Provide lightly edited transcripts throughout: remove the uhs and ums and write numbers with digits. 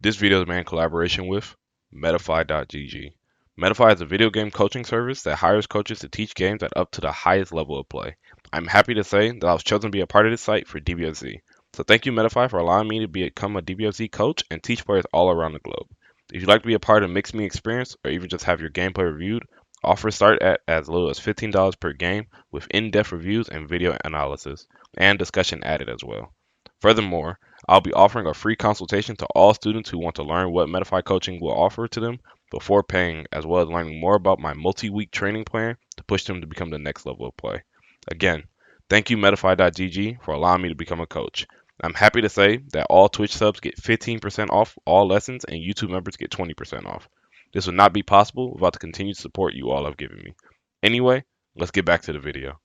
This video is made in collaboration with Metafy.gg. Metafy is a video game coaching service that hires coaches to teach games at up to the highest level of play. I'm happy to say that I was chosen to be a part of this site for DBFZ. So thank you Metafy for allowing me to become a DBFZ coach and teach players all around the globe. If you'd like to be a part of Mix Me experience or even just have your gameplay reviewed, offers start at as little as $15 per game with in-depth reviews and video analysis and discussion added as well. Furthermore, I'll be offering a free consultation to all students who want to learn what Metafy coaching will offer to them before paying, as well as learning more about my multi-week training plan to push them to become the next level of play. Again, thank you Metafy.gg for allowing me to become a coach. I'm happy to say that all Twitch subs get 15% off all lessons and YouTube members get 20% off. This would not be possible without the continued support you all have given me. Anyway, let's get back to the video.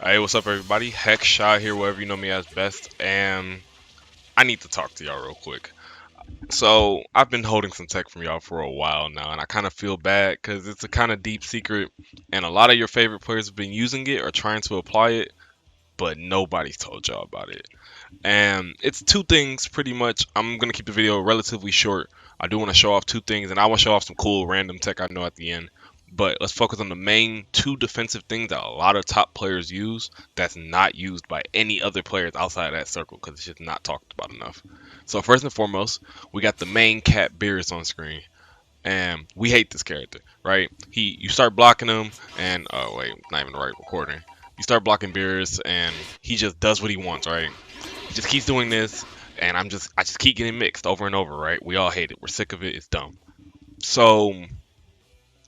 Hey, what's up everybody? Hex Shy here, wherever you know me as best, and I need to talk to y'all real quick. So, I've been holding some tech from y'all for a while now, and I kind of feel bad because it's a kind of deep secret, and a lot of your favorite players have been using it or trying to apply it, but nobody's told y'all about it. And it's two things pretty much. I'm going to keep the video relatively short. I do want to show off two things, and I want to show off some cool random tech I know at the end. But let's focus on the main two defensive things that a lot of top players use that's not used by any other players outside of that circle because it's just not talked about enough. So first and foremost, we got the main cat Beerus on screen. And we hate this character, right? You start blocking him and oh wait, not even the right recording. You start blocking Beerus and he just does what he wants, right? He just keeps doing this and I just keep getting mixed over and over, right? We all hate it. We're sick of it. It's dumb. So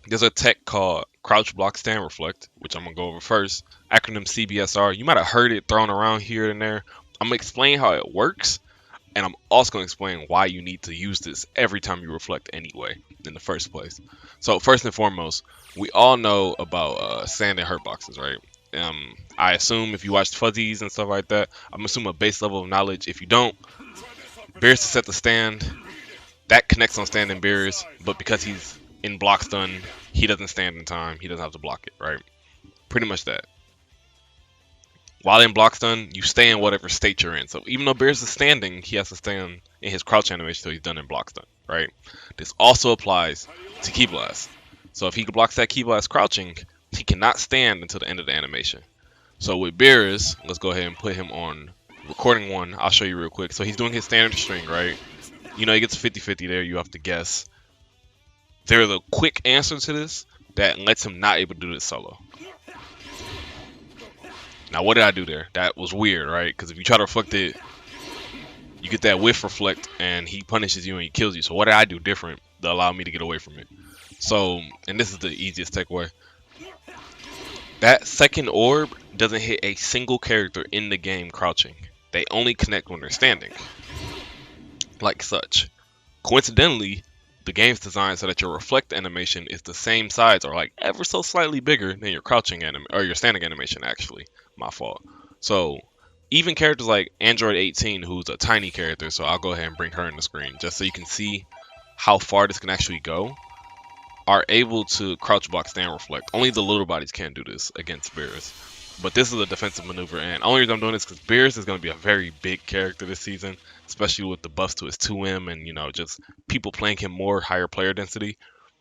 there's a tech called Crouch Block Stand Reflect, which I'm going to go over first. Acronym CBSR. You might have heard it thrown around here and there. I'm going to explain how it works, and I'm also going to explain why you need to use this every time you reflect anyway in the first place. So first and foremost, we all know about sand and hurt boxes, right? I assume if you watched Fuzzies and stuff like that, I'm assuming a base level of knowledge. If you don't, Beerus to set the stand. That connects on stand and Beerus, but because he's in block stun, he doesn't stand in time. He doesn't have to block it, right? Pretty much that. While in block stun, you stay in whatever state you're in. So even though Beerus is standing, he has to stand in his crouch animation until he's done in block stun, right? This also applies to Key Blast. So if he blocks that Key Blast crouching, he cannot stand until the end of the animation. So with Beerus, let's go ahead and put him on recording 1. I'll show you real quick. So he's doing his standard string, right? You know, he gets a 50-50 there. You have to guess. There's a quick answer to this that lets him not able to do this solo. Now, what did I do there? That was weird, right? Because if you try to reflect it, you get that whiff reflect, and he punishes you and he kills you. So what did I do different that allowed me to get away from it? So, and this is the easiest tech way. That second orb doesn't hit a single character in the game crouching. They only connect when they're standing. Like such. Coincidentally, the game's designed so that your reflect animation is the same size or like ever so slightly bigger than your crouching or your standing animation actually. My fault. So even characters like Android 18, who's a tiny character, so I'll go ahead and bring her in the screen just so you can see how far this can actually go, are able to crouch block stand reflect. Only the little bodies can do this against Beerus. But this is a defensive maneuver, and only reason I'm doing this is because Beerus is going to be a very big character this season, especially with the buffs to his 2M and, you know, just people playing him more higher player density.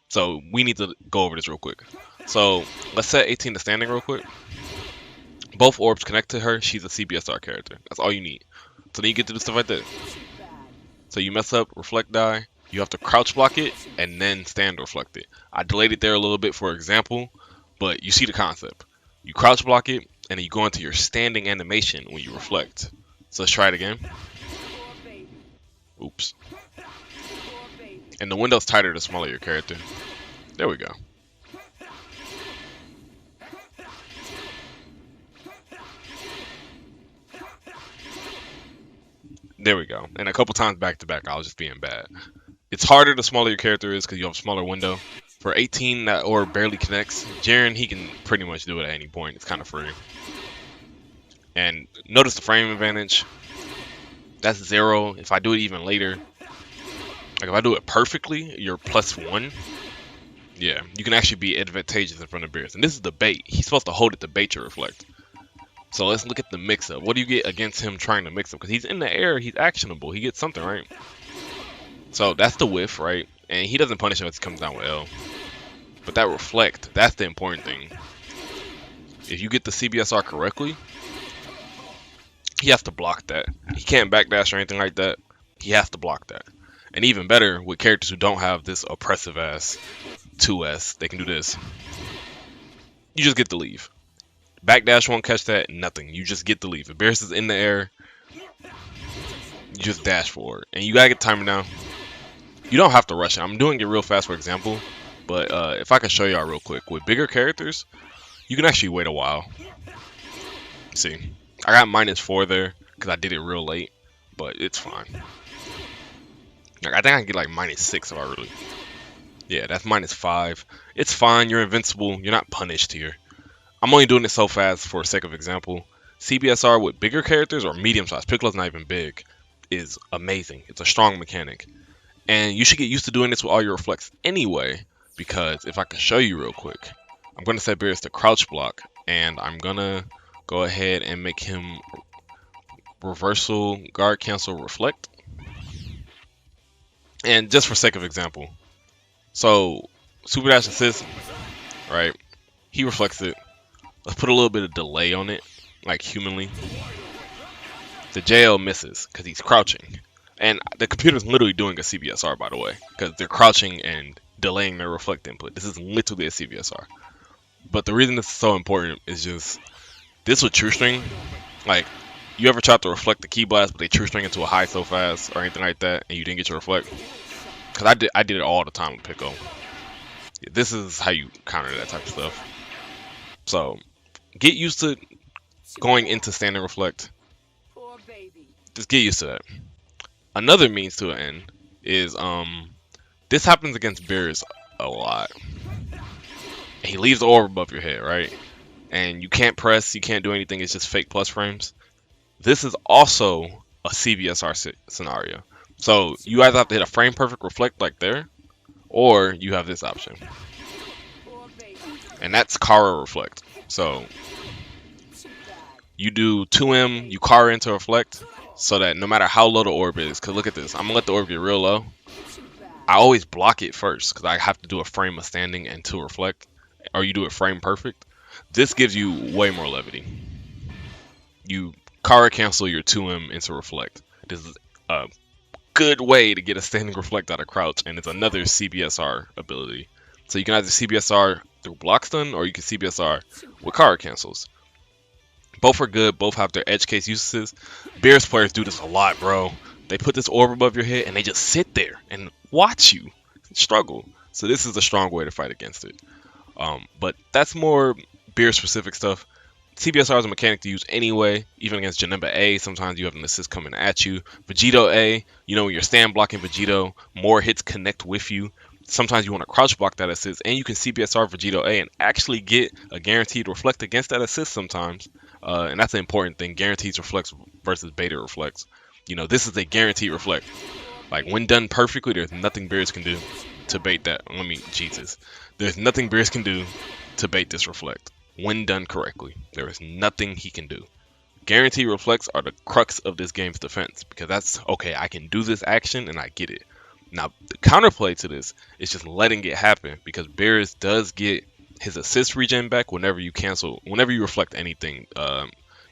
So we need to go over this real quick. So let's set 18 to standing real quick. Both orbs connect to her. She's a CBSR character. That's all you need. So then you get to do stuff like this. So you mess up, reflect die. You have to crouch block it and then stand reflect it. I delayed it there a little bit for example, but you see the concept. You crouch block it, and then you go into your standing animation when you reflect. So let's try it again. Oops. And the window's tighter the smaller your character. There we go. There we go. And a couple times back to back, I was just being bad. It's harder the smaller your character is because you have a smaller window. For 18, that orb barely connects. Jaren, he can pretty much do it at any point. It's kind of free. And notice the frame advantage. That's 0. If I do it even later, like if I do it perfectly, you're +1. Yeah, you can actually be advantageous in front of Beerus. And this is the bait. He's supposed to hold it to bait your reflect. So let's look at the mix-up. What do you get against him trying to mix up? Because he's in the air, he's actionable. He gets something, right? So that's the whiff, right? And he doesn't punish him as he comes down with L. But that reflect, that's the important thing. If you get the CBSR correctly, he has to block that. He can't backdash or anything like that. He has to block that. And even better, with characters who don't have this oppressive ass 2S, they can do this. You just get the leave. Backdash won't catch that, nothing. You just get the leave. If Beerus is in the air, you just dash forward. And you gotta get timer down. You don't have to rush it. I'm doing it real fast, for example. But if I can show y'all real quick. With bigger characters, you can actually wait a while. See, I got -4 there because I did it real late. But it's fine. Like, I think I can get like -6 if I really... Yeah, that's -5. It's fine. You're invincible. You're not punished here. I'm only doing it so fast for sake of example. CBSR with bigger characters or medium size, Piccolo's not even big, is amazing. It's a strong mechanic. And you should get used to doing this with all your reflects anyway, because if I can show you real quick, I'm going to set Beerus to crouch block, and I'm going to go ahead and make him reversal, guard, cancel, reflect. And just for sake of example, so super dash assist, right? He reflects it. Let's put a little bit of delay on it, like humanly. The JL misses because he's crouching. And the computer's literally doing a CBSR, by the way, because they're crouching and delaying their reflect input. This is literally a CBSR. But the reason this is so important is just, this with true string, like, you ever tried to reflect the key blast, but they true string into a high so fast or anything like that, and you didn't get your reflect? Because I did it all the time with Piccolo. This is how you counter that type of stuff. So, get used to going into standing reflect. Just get used to that. Another means to an end is, this happens against Beerus a lot. He leaves the orb above your head, right? And you can't press, you can't do anything, it's just fake plus frames. This is also a CBSR scenario. So you either have to hit a frame perfect reflect like there, or you have this option. And that's Kara reflect. So you do 2M, you Kara into reflect, so that no matter how low the orb is, because look at this, I'm going to let the orb get real low. I always block it first, because I have to do a frame of standing and 2 reflect, or you do it frame perfect. This gives you way more levity. You Kara cancel your 2M into reflect. This is a good way to get a standing reflect out of crouch, and it's another CBSR ability. So you can either CBSR through block stun, or you can CBSR with Kara cancels. Both are good, both have their edge case uses. Beerus players do this a lot, bro. They put this orb above your head and they just sit there and watch you struggle. So this is a strong way to fight against it. But that's more Beerus specific stuff. CBSR is a mechanic to use anyway, even against Janemba A. Sometimes you have an assist coming at you. Vegito A, you know, when you're stand blocking Vegito, more hits connect with you. Sometimes you want to crouch block that assist, and you can CBSR Vegito A and actually get a guaranteed reflect against that assist sometimes. And that's an important thing. Guaranteed reflects versus beta reflects. You know, this is a guaranteed reflect. Like, when done perfectly, there's nothing Beerus can do to bait that. Jesus. There's nothing Beerus can do to bait this reflect. When done correctly, there is nothing he can do. Guaranteed reflects are the crux of this game's defense, because that's, okay, I can do this action and I get it. Now, the counterplay to this is just letting it happen, because Beerus does get his assist regen back whenever you reflect anything.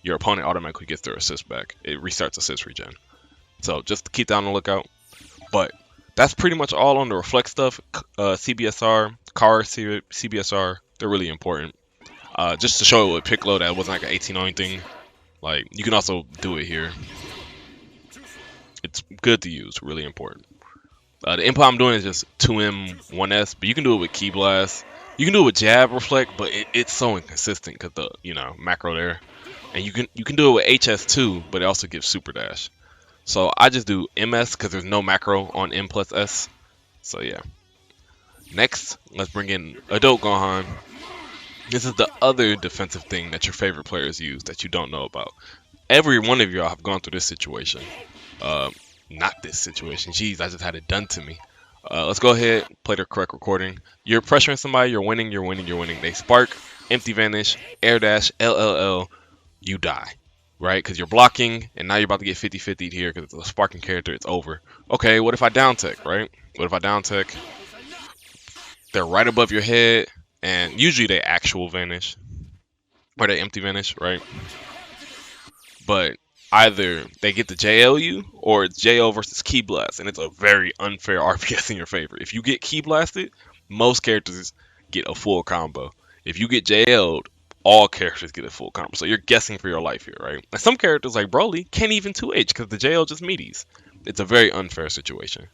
Your opponent automatically gets their assist back. It restarts assist regen. So just to keep that on the lookout. But that's pretty much all on the reflect stuff. CBSR, Kara CBSR, they're really important. Just to show it with Piccolo that it wasn't like an 18-0 thing. Like, you can also do it here. It's good to use, really important. The input I'm doing is just 2M, 1S, but you can do it with Key Blast. You can do it with Jab Reflect, but it's so inconsistent because the, you know, macro there. And you can do it with HS too, but it also gives Super Dash. So I just do MS because there's no macro on M plus S. So yeah. Next, let's bring in Adult Gohan. This is the other defensive thing that your favorite players use that you don't know about. Every one of y'all have gone through this situation. Not this situation. Jeez, I just had it done to me. Let's go ahead, play the correct recording. You're pressuring somebody, you're winning, you're winning, you're winning. They spark, empty vanish, air dash, LLL, you die. right? Because you're blocking, and now you're about to get 50-50'd here because it's a sparking character. It's over. Okay, what if I down tech, right? What if I down tech? They're right above your head, and usually they actual vanish or they empty vanish, right? But either they get to JL you or it's JL versus Key Blast, and it's a very unfair RPS in your favor. If you get Key Blasted, most characters get a full combo. If you get JL'd, all characters get a full combo. So you're guessing for your life here, right? And some characters like Broly can't even 2H because the JL just meaties. It's a very unfair situation.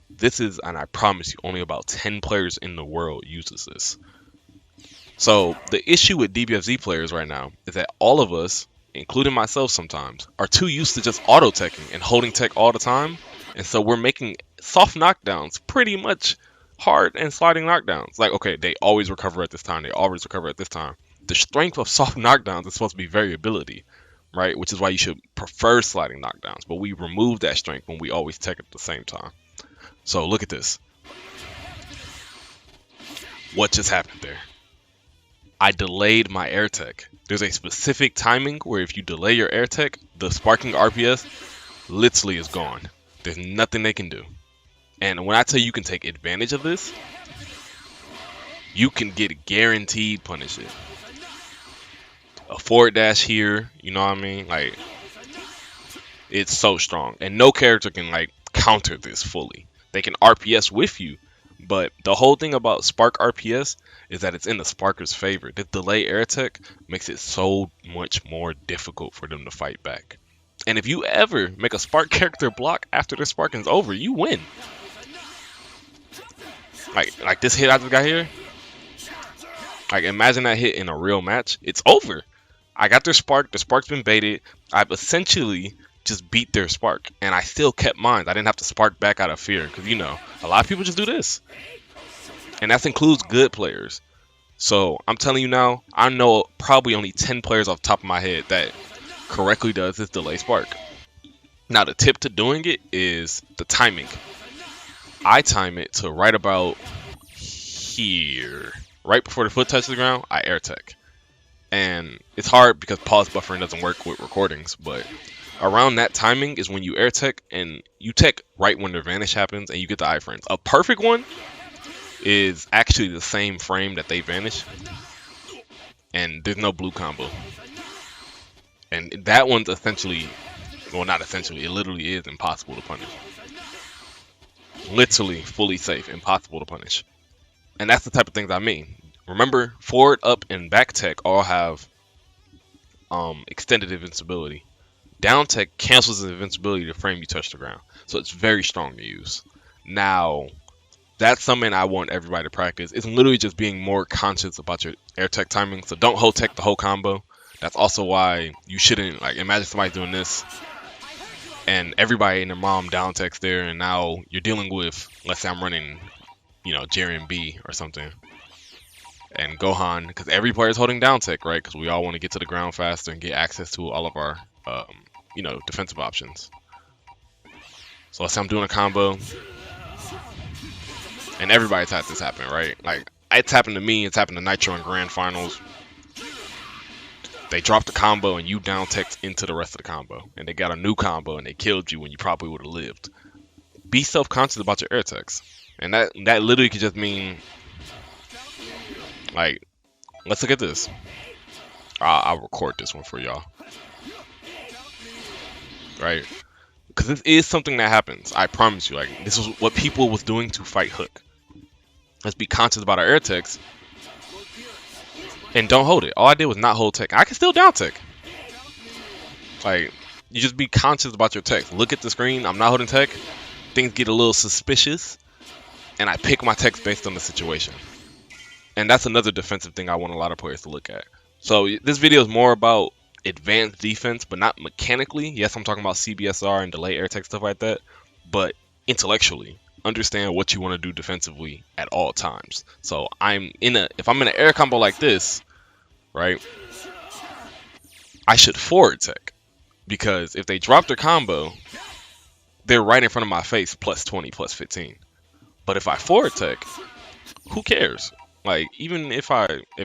This is, and I promise you, only about 10 players in the world uses this. So the issue with DBFZ players right now is that all of us, including myself sometimes, are too used to just auto-teching and holding tech all the time. And so we're making soft knockdowns pretty much hard and sliding knockdowns. Like, okay, they always recover at this time. They always recover at this time. The strength of soft knockdowns is supposed to be variability, right? Which is why you should prefer sliding knockdowns. But we remove that strength when we always tech at the same time. So look at this. What just happened there? I delayed my air tech. There's a specific timing where if you delay your air tech, the sparking RPS literally is gone. There's nothing they can do. And when I tell you you can take advantage of this, you can get guaranteed punish it. A forward dash here, you know what I mean? Like, it's so strong. And no character can like counter this fully. They can RPS with you, but the whole thing about Spark RPS is that it's in the Sparker's favor. The delay air tech makes it so much more difficult for them to fight back. And if you ever make a Spark character block after the sparking's over, you win. Like this hit I just got here. Like, imagine that hit in a real match. It's over. I got their Spark. The Spark's been baited. I've essentially just beat their Spark, and I still kept mine. I didn't have to Spark back out of fear, because, you know, a lot of people just do this. And that includes good players. So I'm telling you now, I know probably only 10 players off the top of my head that correctly does this delay Spark. Now, the tip to doing it is the timing. I time it to right about here. Right before the foot touches the ground, I air tech. And it's hard because pause buffering doesn't work with recordings, but around that timing is when you air tech, and you tech right when the vanish happens and you get the iframes. A perfect one is actually the same frame that they vanish, and there's no blue combo. And that one's essentially, well, not essentially, it literally is impossible to punish. Literally fully safe, impossible to punish. And that's the type of things I mean. Remember, forward, up, and back tech all have extended invincibility. Down tech cancels the invincibility the frame you touch the ground. So it's very strong to use. Now, that's something I want everybody to practice. It's literally just being more conscious about your air tech timing. So don't hold tech the whole combo. That's also why you shouldn't, like, imagine somebody doing this and everybody and their mom down techs there, and now you're dealing with, let's say I'm running, you know, Jiren B or something, and Gohan, because every player is holding down tech, right? Because we all want to get to the ground faster and get access to all of our, you know, defensive options. So let's say I'm doing a combo, and everybody's had this happen, right? Like, it's happened to me, it's happened to Nitro in Grand Finals. They dropped the combo and you down teched into the rest of the combo, and they got a new combo and they killed you when you probably would have lived. Be self-conscious about your air techs, and that literally could just mean, like, let's look at this. I'll record this one for y'all, right? Because this is something that happens. I promise you. Like, this was what people was doing to fight Hook. Let's be conscious about our air techs. And don't hold it. All I did was not hold tech. I can still down tech. Like, you just be conscious about your tech. Look at the screen. I'm not holding tech. Things get a little suspicious. And I pick my techs based on the situation. And that's another defensive thing I want a lot of players to look at. So this video is more about advanced defense, but not mechanically. Yes, I'm talking about CBSR and delay air tech, stuff like that. But intellectually. Understand what you want to do defensively at all times. So if I'm in an air combo like this, right, I should forward tech, because if they drop their combo, they're right in front of my face, plus 20, plus 15. But if I forward tech, who cares? Like, even if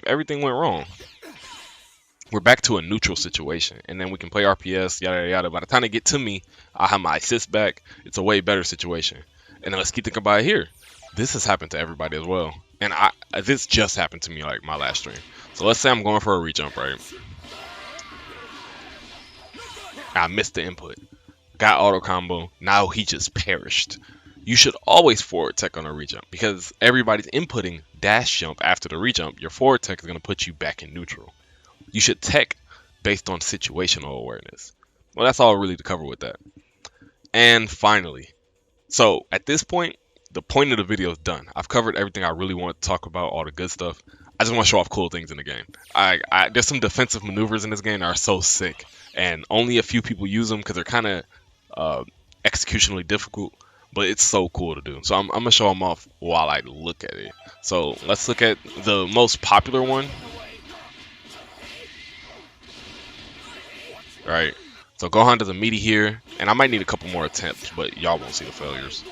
everything went wrong, we're back to a neutral situation, and then we can play RPS, yada yada. By the time they get to me, I have my assist back. It's a way better situation. And then let's keep thinking about it here. This has happened to everybody as well, and this just happened to me like my last stream. So let's say I'm going for a rejump, right? I missed the input, got auto combo. Now he just perished. You should always forward tech on a rejump because everybody's inputting dash jump after the rejump. Your forward tech is going to put you back in neutral. You should tech based on situational awareness. Well, that's all really to cover with that. And finally, so at this point, the point of the video is done. I've covered everything I really want to talk about, all the good stuff. I just want to show off cool things in the game. There's some defensive maneuvers in this game that are so sick, and only a few people use them because they're kind of executionally difficult, but it's so cool to do. So I'm going to show them off while I look at it. So let's look at the most popular one. Right. So Gohan does a meaty here, and I might need a couple more attempts, but y'all won't see the failures.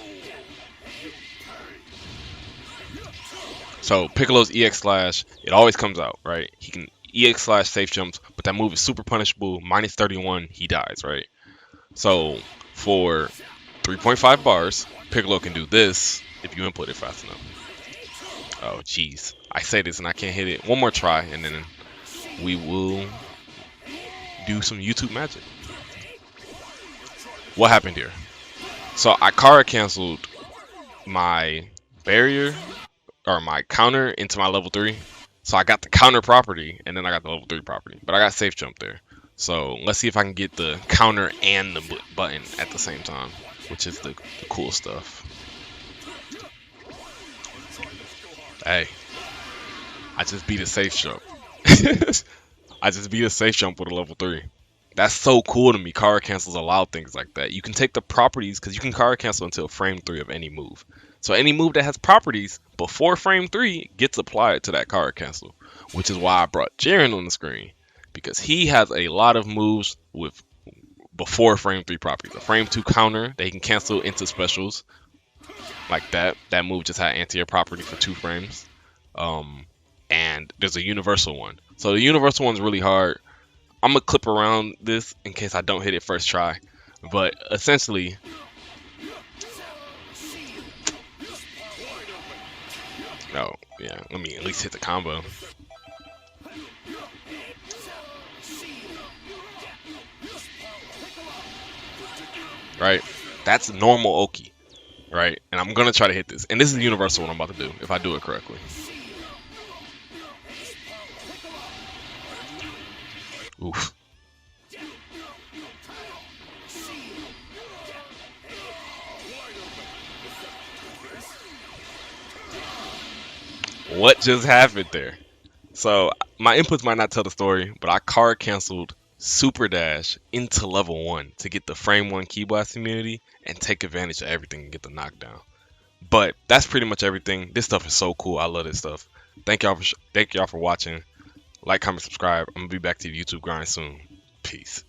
So Piccolo's EX slash, it always comes out, right? He can EX slash safe jumps, but that move is super punishable. Minus 31, he dies, right? So for 3.5 bars, Piccolo can do this if you input it fast enough. Oh, jeez. I say this and I can't hit it. One more try, and then we will do some YouTube magic. What happened here? So I Kara canceled my barrier or my counter into my level 3. So I got the counter property and then I got the level 3 property. But I got safe jump there. So let's see if I can get the counter and the button at the same time, which is the cool stuff. Hey, I just beat a safe jump. I just beat a safe jump with a level 3. That's so cool to me. Kara cancels allow things like that. You can take the properties because you can Kara cancel until frame 3 of any move. So any move that has properties before frame 3 gets applied to that Kara cancel, which is why I brought Jiren on the screen, because he has a lot of moves with before frame 3 properties. A frame 2 counter that he can cancel into specials like that. That move just had anti-air property for 2 frames. And there's a universal one. So the universal one's really hard. I'm gonna clip around this in case I don't hit it first try. But essentially, oh yeah, let me at least hit the combo. Right, that's normal Oki. Right, and I'm gonna try to hit this. And this is the universal one I'm about to do if I do it correctly. Oof. What just happened there? So my inputs might not tell the story, but I card canceled Super Dash into level 1 to get the frame 1 Ki Blast immunity and take advantage of everything and get the knockdown. But that's pretty much everything. This stuff is so cool. I love this stuff. Thank y'all for watching. Like, comment, subscribe. I'm gonna be back to the YouTube grind soon. Peace.